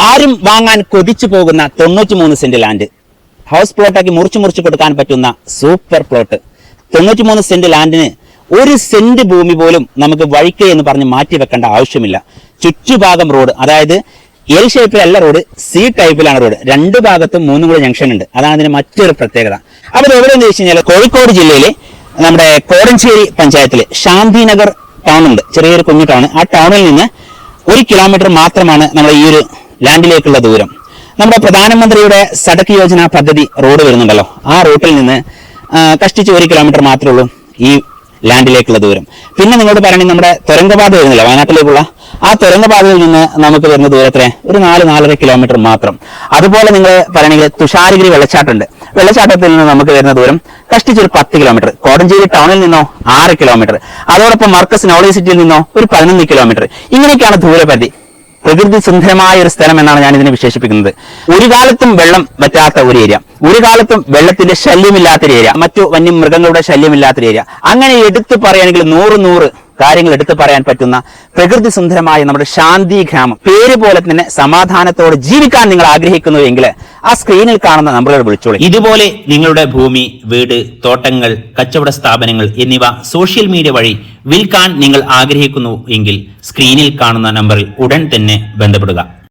ആരും വാങ്ങാൻ കൊതിച്ചു പോകുന്ന 93 സെന്റ് ലാൻഡ് ഹൗസ് പ്ലോട്ടാക്കി മുറിച്ചു കൊടുക്കാൻ പറ്റുന്ന സൂപ്പർ പ്ലോട്ട്. 93 സെന്റ് ലാൻഡിന് 1 സെന്റ് ഭൂമി പോലും നമുക്ക് വഴിക്ക് എന്ന് പറഞ്ഞ് മാറ്റി വെക്കേണ്ട ആവശ്യമില്ല. ചുറ്റുഭാഗം റോഡ്, അതായത് എൽ ഷേപ്പിലല്ല റോഡ്, സി ടൈപ്പിലാണ് റോഡ്. 2 ഭാഗത്തും 3 കൂടെ ജംഗ്ഷൻ ഉണ്ട്. അതാണ് അതിന് മറ്റൊരു പ്രത്യേകത. അപ്പോൾ ഇത് എവിടെയെന്ന് വെച്ച് കഴിഞ്ഞാൽ കോഴിക്കോട് ജില്ലയിലെ നമ്മുടെ കോടഞ്ചേരി പഞ്ചായത്തിലെ ശാന്തിനഗർ ടൗൺ ഉണ്ട്, ചെറിയൊരു കുഞ്ഞു ടൗൺ. ആ ടൗണിൽ നിന്ന് 1 കിലോമീറ്റർ മാത്രമാണ് നമ്മുടെ ഈ ഒരു ലാൻഡിലേക്കുള്ള ദൂരം. നമ്മുടെ പ്രധാനമന്ത്രിയുടെ സഡക് യോജന പദ്ധതി റോഡ് വരുന്നുണ്ടല്ലോ, ആ റൂട്ടിൽ നിന്ന് കഷ്ടിച്ച് 1 കിലോമീറ്റർ മാത്രമേ ഉള്ളൂ ഈ ലാൻഡിലേക്കുള്ള ദൂരം. പിന്നെ നിങ്ങളോട് പറയണെങ്കിൽ നമ്മുടെ തുരങ്കപാത വരുന്നില്ല വയനാട്ടിലേക്കുള്ള, ആ തുരങ്കപാതയിൽ നിന്ന് നമുക്ക് വരുന്ന ദൂരത്തിന് ഒരു 4-4.5 കിലോമീറ്റർ മാത്രം. അതുപോലെ നിങ്ങൾ പറയണമെങ്കിൽ തുഷാരഗിരി വെള്ളച്ചാട്ടമുണ്ട്, വെള്ളച്ചാട്ടത്തിൽ നിന്ന് നമുക്ക് വരുന്ന ദൂരം കഷ്ടിച്ച് ഒരു 10 കിലോമീറ്റർ. കോടഞ്ചേരി ടൗണിൽ നിന്നോ 6 കിലോമീറ്റർ. അതോടൊപ്പം മർക്കസ് നോളജ് സിറ്റിയിൽ നിന്നോ ഒരു 11 കിലോമീറ്റർ. ഇങ്ങനെയൊക്കെയാണ് ദൂരപരിധി. പ്രകൃതി സുന്ദരമായ ഒരു സ്ഥലം എന്നാണ് ഞാൻ ഇതിനെ വിശേഷിപ്പിക്കുന്നത്. ഒരു കാലത്തും വെള്ളം വറ്റാത്ത ഒരു ഏരിയ, ഒരു കാലത്തും വെള്ളത്തിന്റെ ശല്യമില്ലാത്തൊരു ഏരിയ, മറ്റു വന്യമൃഗങ്ങളുടെ ശല്യമില്ലാത്തൊരു ഏരിയ. അങ്ങനെ എടുത്തു പറയുകയാണെങ്കിൽ 100 കാര്യങ്ങൾ എടുത്തു പറയാൻ പറ്റുന്ന പ്രകൃതി സുന്ദരമായ നമ്മുടെ ശാന്തി ഗ്രാമം. പേര് പോലെ തന്നെ സമാധാനത്തോടെ ജീവിക്കാൻ നിങ്ങൾ ആഗ്രഹിക്കുന്നു എങ്കിൽ ആ സ്ക്രീനിൽ കാണുന്ന നമ്പറുകൾ വിളിച്ചോളൂ. ഇതുപോലെ നിങ്ങളുടെ ഭൂമി, വീട്, തോട്ടങ്ങൾ, കച്ചവട സ്ഥാപനങ്ങൾ എന്നിവ സോഷ്യൽ മീഡിയ വഴി വിൽക്കാൻ നിങ്ങൾ ആഗ്രഹിക്കുന്നു എങ്കിൽ സ്ക്രീനിൽ കാണുന്ന നമ്പറിൽ ഉടൻ തന്നെ ബന്ധപ്പെടുക.